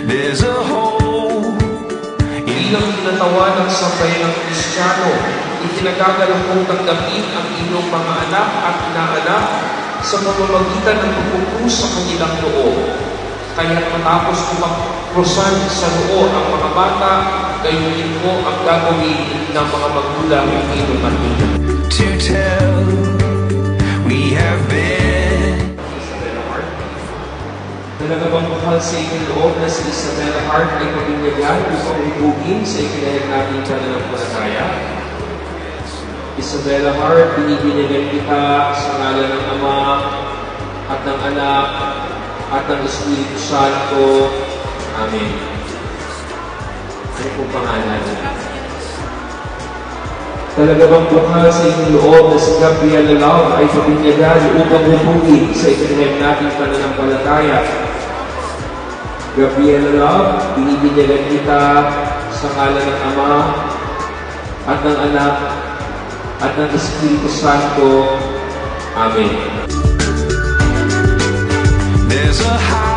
There's a hole. Bilang tinatawanan sa bayan ng Kristiyano, itinagagalak kong tanggapin ang inyong mga anak at inaanak sa pamamagitan ng pagpupuso sa kanilang loob. Kaya matapos ko magkrosan sa loob ang mga bata, gayon din ko ang gagawin ng mga magulang ng inyong matino. To tell we have been. Talaga bang mahal sa inyong loob na si Isabella Hart ay pabinyagan upang ibugin sa ikinahig natin pananampalataya? Isabella Hart, binibinyagan kita sa ngalan ng Ama at ng Anak at ng Espiritu Santo. Amen. Ano pong pangalan? Talaga bang mahal sa inyong loob na si Gabriela Love ay pabinyagan upang ibugin sa ikinahig natin pananampalataya? Gabriela Love, binibinyagan kita sa ngalan ng Ama at ng Anak at ng Espiritu Santo. Amen. There's a